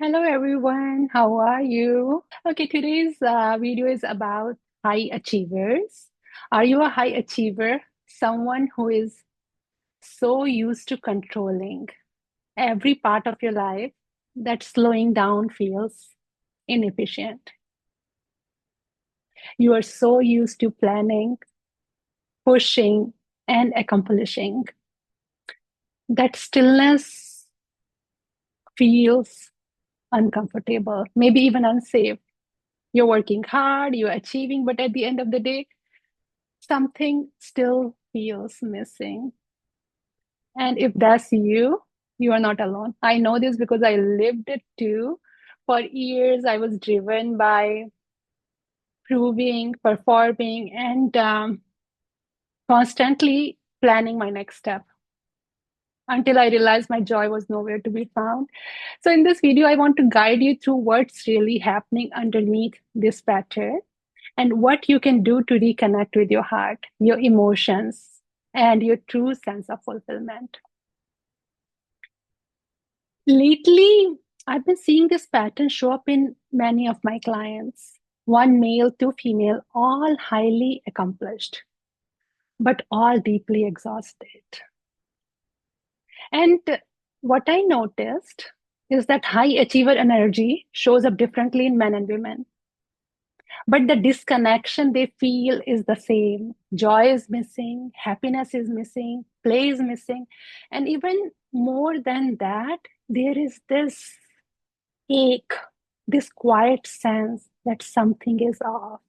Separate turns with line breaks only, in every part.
Hello everyone, how are you? Okay, today's video is about high achievers. Are you a high achiever? Someone who is so used to controlling every part of your life that slowing down feels inefficient. You are so used to planning, pushing, and accomplishing that stillness feels uncomfortable, maybe even unsafe. You're working hard, you're achieving, but at the end of the day, something still feels missing. And if that's you, you are not alone. I know this because I lived it too. For years, I was driven by proving, performing, and constantly planning my next step until I realized my joy was nowhere to be found. So, in this video, I want to guide you through what's really happening underneath this pattern and what you can do to reconnect with your heart, your emotions, and your true sense of fulfillment. Lately, I've been seeing this pattern show up in many of my clients. One male, two female, all highly accomplished, but all deeply exhausted. And what I noticed is that high achiever energy shows up differently in men and women. But the disconnection they feel is the same. Joy is missing, happiness is missing, play is missing. And even more than that, there is this ache, this quiet sense that something is off,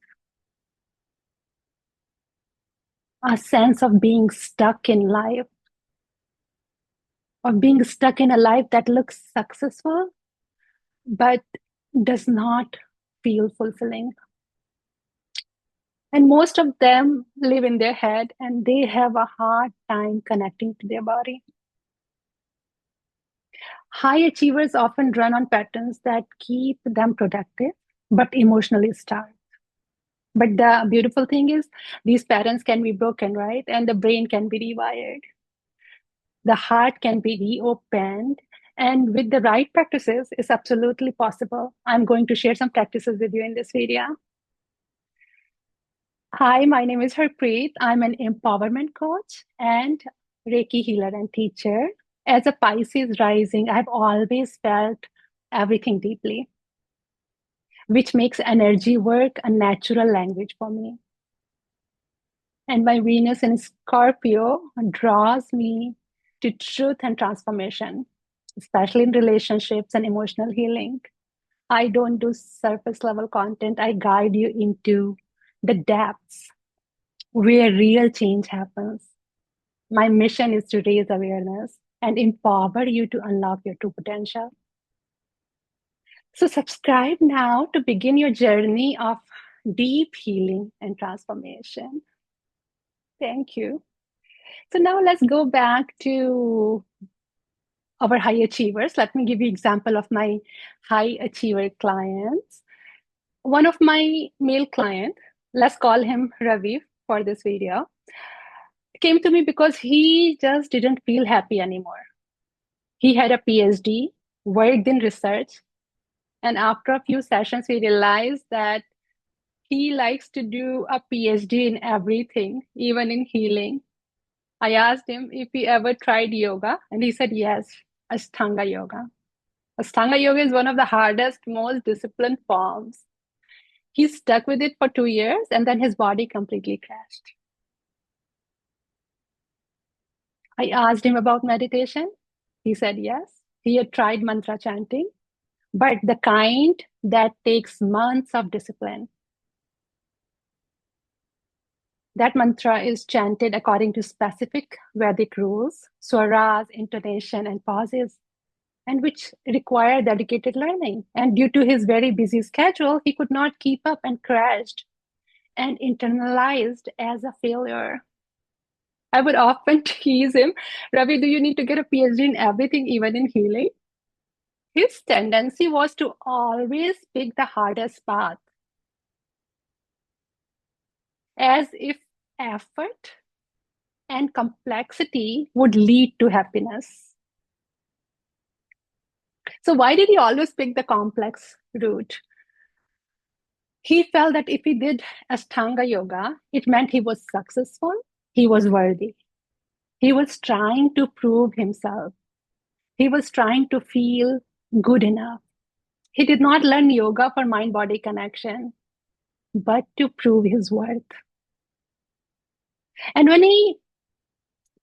a sense of being stuck in life, of being stuck in a life that looks successful but does not feel fulfilling. And most of them live in their head and they have a hard time connecting to their body. High achievers often run on patterns that keep them productive but emotionally starved. But the beautiful thing is, these patterns can be broken, right? And the brain can be rewired, the heart can be reopened. And with the right practices, it's absolutely possible. I'm going to share some practices with you in this video. Hi, my name is Harpreet. I'm an empowerment coach and Reiki healer and teacher. As a Pisces rising, I've always felt everything deeply, which makes energy work a natural language for me. And my Venus in Scorpio draws me to truth and transformation, especially in relationships and emotional healing. I don't do surface level content, I guide you into the depths where real change happens. My mission is to raise awareness and empower you to unlock your true potential. So, subscribe now to begin your journey of deep healing and transformation. Thank you. So, now let's go back to our high achievers. Let me give you an example of my high achiever clients. One of my male client, let's call him Ravi for this video, came to me because he just didn't feel happy anymore. He had a PhD, worked in research, and after a few sessions, we realized that he likes to do a PhD in everything, even in healing. I asked him if he ever tried yoga, and he said yes, Ashtanga yoga. Ashtanga yoga is one of the hardest, most disciplined forms. He stuck with it for 2 years, and then his body completely crashed. I asked him about meditation. He said yes. He had tried mantra chanting, but the kind that takes months of discipline. That mantra is chanted according to specific Vedic rules, swaras, intonation, and pauses, and which require dedicated learning. And due to his very busy schedule, he could not keep up and crashed and internalized as a failure. I would often tease him, Ravi, do you need to get a PhD in everything, even in healing? His tendency was to always pick the hardest path, as if effort and complexity would lead to happiness. So why did he always pick the complex route? He felt that if he did Ashtanga yoga, it meant he was successful, he was worthy. He was trying to prove himself. He was trying to feel good enough. He did not learn yoga for mind body connection, but to prove his worth. And when he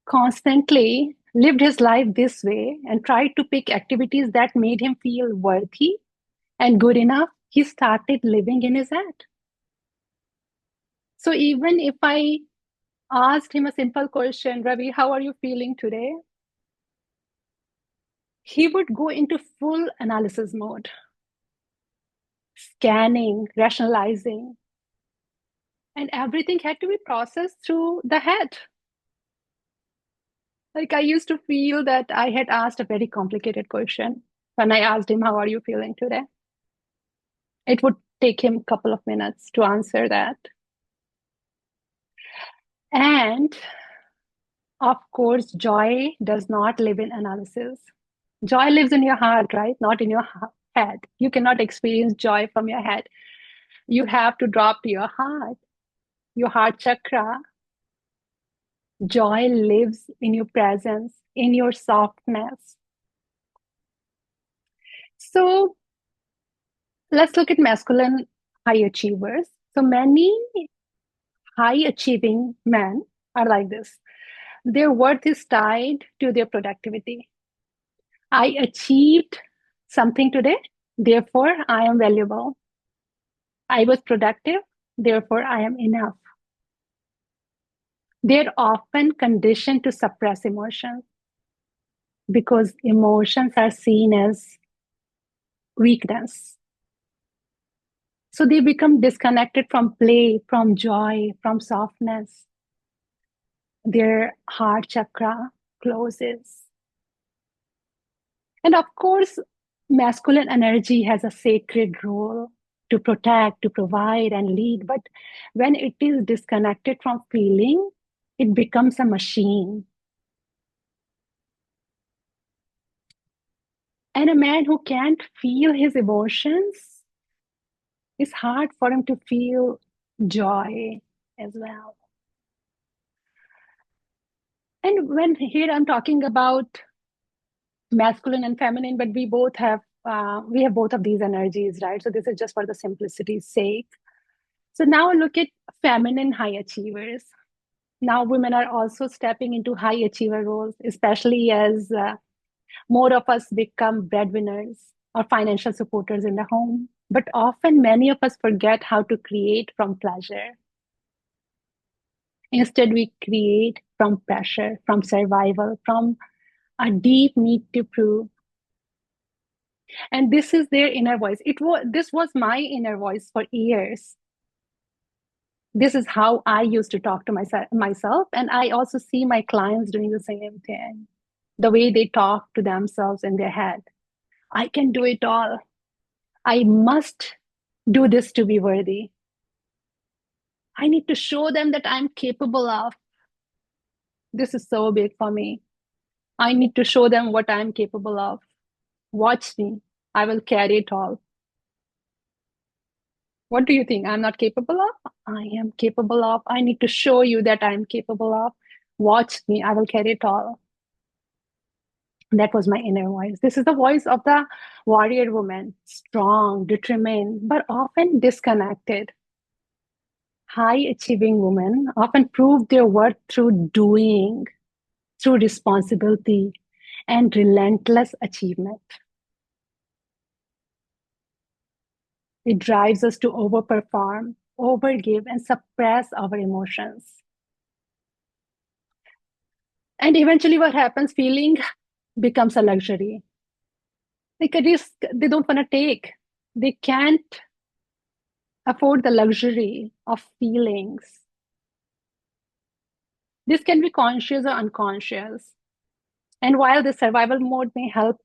constantly lived his life this way and tried to pick activities that made him feel worthy and good enough, he started living in his head. So even if I asked him a simple question, Ravi, how are you feeling today? He would go into full analysis mode, scanning, rationalizing, and everything had to be processed through the head. Like I used to feel that I had asked a very complicated question when I asked him, how are you feeling today? It would take him a couple of minutes to answer that. And of course, joy does not live in analysis. Joy lives in your heart, right? Not in your head. You cannot experience joy from your head. You have to drop to your heart chakra. Joy lives in your presence, in your softness. So let's look at masculine high achievers. So many high achieving men are like this. Their worth is tied to their productivity. I achieved something today, therefore I am valuable. I was productive, therefore I am enough. They're often conditioned to suppress emotions because emotions are seen as weakness. So they become disconnected from play, from joy, from softness. Their heart chakra closes. And of course, masculine energy has a sacred role to protect, to provide, and lead. But when it is disconnected from feeling, it becomes a machine. And a man who can't feel his emotions, it's hard for him to feel joy as well. And when here I'm talking about masculine and feminine, but we have both of these energies, right? So this is just for the simplicity's sake. So now look at feminine high achievers. Now women are also stepping into high achiever roles, especially as more of us become breadwinners or financial supporters in the home. But often many of us forget how to create from pleasure. Instead, we create from pressure, from survival, from a deep need to prove. And this is their inner voice. This was my inner voice for years. This is how I used to talk to myself. And I also see my clients doing the same thing. The way they talk to themselves in their head. I can do it all. I must do this to be worthy. I need to show them that I'm capable of. This is so big for me. I need to show them what I'm capable of. Watch me. I will carry it all. What do you think? I'm not capable of? I am capable of. I need to show you that I'm capable of. Watch me. I will carry it all. That was my inner voice. This is the voice of the warrior woman, strong, determined, but often disconnected. High achieving women often prove their worth through doing, through responsibility, and relentless achievement. It drives us to overperform, overgive, and suppress our emotions. And eventually, what happens? Feeling becomes a luxury, like a risk they don't want to take. They can't afford the luxury of feelings. This can be conscious or unconscious. And while the survival mode may help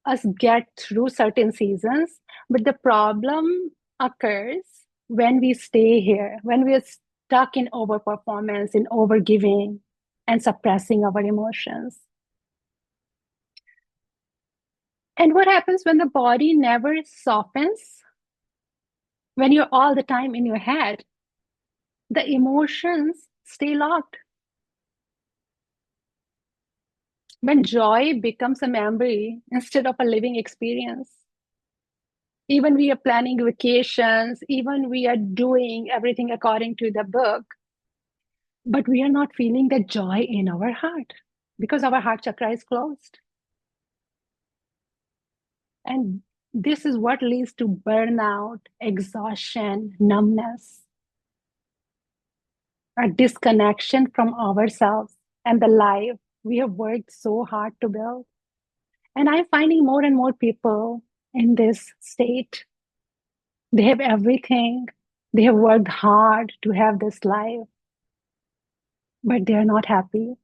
us get through certain seasons, but the problem occurs when we stay here, when we are stuck in overperformance, in overgiving, and suppressing our emotions. And what happens when the body never softens? When you're all the time in your head, the emotions stay locked. When joy becomes a memory instead of a living experience, even we are planning vacations, even we are doing everything according to the book, but we are not feeling the joy in our heart because our heart chakra is closed. And this is what leads to burnout, exhaustion, numbness, a disconnection from ourselves and the life we have worked so hard to build. And I'm finding more and more people in this state. They have everything. They have worked hard to have this life, but they are not happy.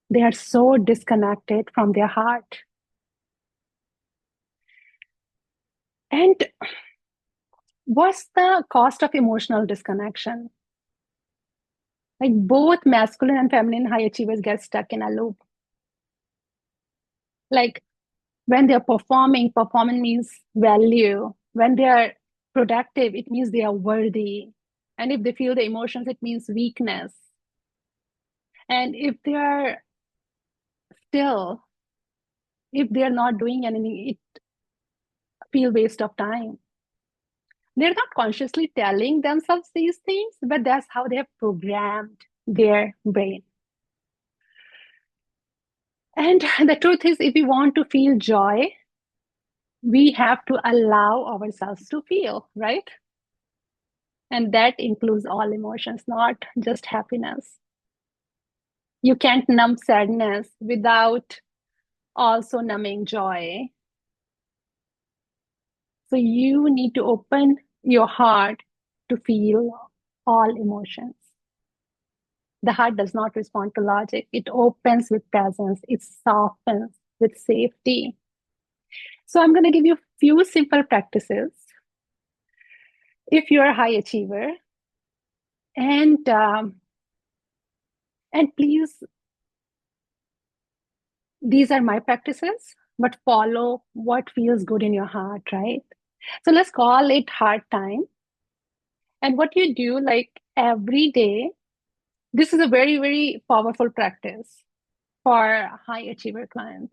They are so disconnected from their heart. And what's the cost of emotional disconnection? Like both masculine and feminine high achievers get stuck in a loop. Like when they're performing, performance means value. When they are productive, it means they are worthy. And if they feel the emotions, it means weakness. And if they are still, if they're not doing anything, it feels waste of time. They're not consciously telling themselves these things, but that's how they have programmed their brain. And the truth is, if we want to feel joy, we have to allow ourselves to feel, right? And that includes all emotions, not just happiness. You can't numb sadness without also numbing joy. So you need to open your heart to feel all emotions. The heart does not respond to logic. It opens with presence. It softens with safety. So I'm going to give you a few simple practices. If you're a high achiever, and please, these are my practices, but follow what feels good in your heart, right? So let's call it heart time. And what you do, like every day, this is a very, very powerful practice for high achiever clients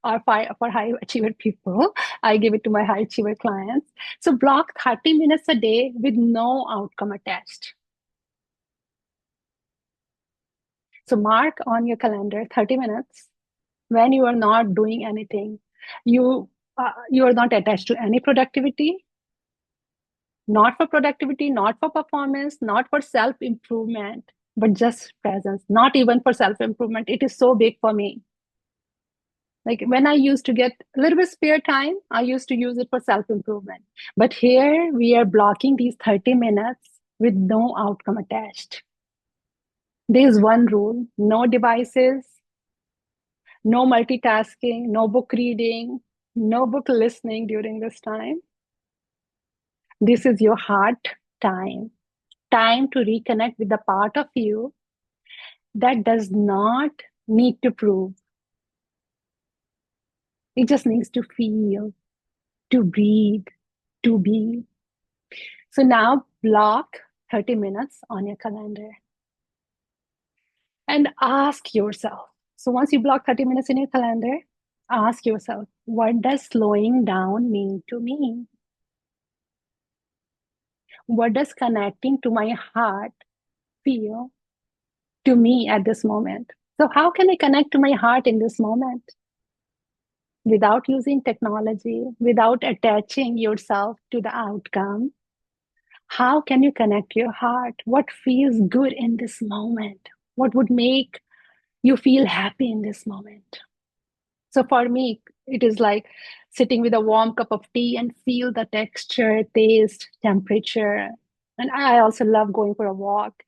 or for high achiever people. I give it to my high achiever clients. So block 30 minutes a day with no outcome attached. So mark on your calendar 30 minutes when you are not doing anything. You are not attached to any productivity, not for productivity, not for performance, not for self improvement, but just presence. Not even for self improvement. It is so big for me. Like when I used to get a little bit spare time, I used to use it for self improvement. But here we are blocking these 30 minutes with no outcome attached. There's one rule: no devices, no multitasking, no book reading, no book listening during this time. This is your heart time. Time to reconnect with the part of you that does not need to prove. It just needs to feel, to breathe, to be. So now block 30 minutes on your calendar and ask yourself. So once you block 30 minutes in your calendar, ask yourself, what does slowing down mean to me? What does connecting to my heart feel to me at this moment? So how can I connect to my heart in this moment? Without using technology, without attaching yourself to the outcome, how can you connect your heart? What feels good in this moment? What would make you feel happy in this moment? So for me, it is like sitting with a warm cup of tea and feel the texture, taste, temperature. And I also love going for a walk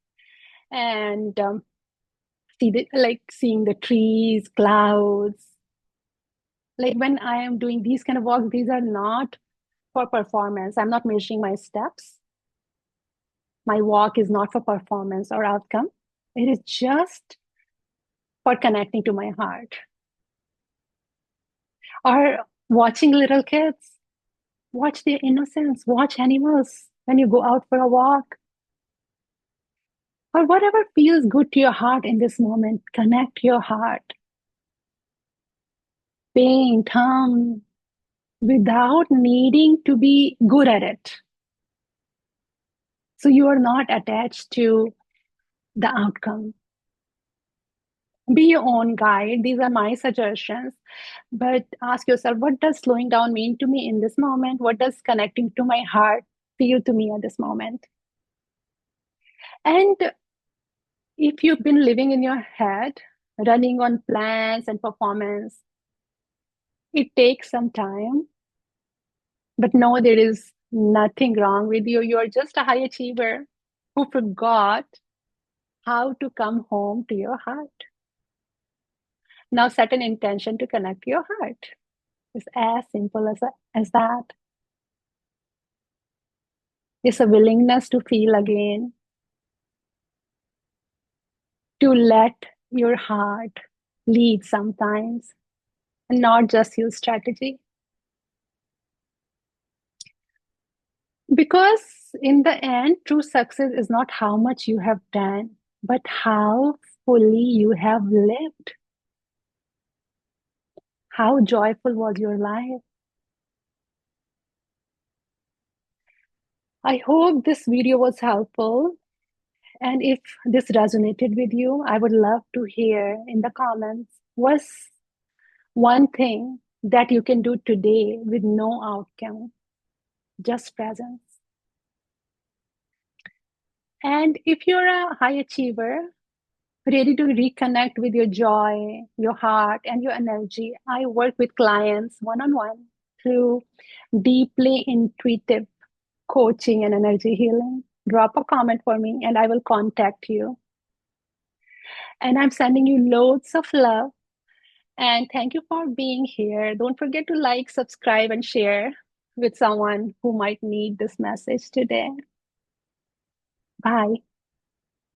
and seeing the trees, clouds. Like when I am doing these kind of walks, these are not for performance. I'm not measuring my steps. My walk is not for performance or outcome. It is just for connecting to my heart. Or watching little kids, watch their innocence, watch animals when you go out for a walk, or whatever feels good to your heart in this moment. Connect your heart. Paint, hum, without needing to be good at it. So you are not attached to the outcome. Be your own guide. These are my suggestions. But ask yourself, what does slowing down mean to me in this moment? What does connecting to my heart feel to me at this moment? And if you've been living in your head, running on plans and performance, it takes some time. But no, there is nothing wrong with you. You're just a high achiever who forgot how to come home to your heart. Now set an intention to connect to your heart. It's as simple as that. It's a willingness to feel again, to let your heart lead sometimes, and not just use strategy. Because in the end, true success is not how much you have done, but how fully you have lived. How joyful was your life? I hope this video was helpful. And if this resonated with you, I would love to hear in the comments what's one thing that you can do today with no outcome, just presence. And if you're a high achiever, ready to reconnect with your joy, your heart, and your energy, I work with clients one on one through deeply intuitive coaching and energy healing. Drop a comment for me and I will contact you. And I'm sending you loads of love. And thank you for being here. Don't forget to like, subscribe, and share with someone who might need this message today. Bye.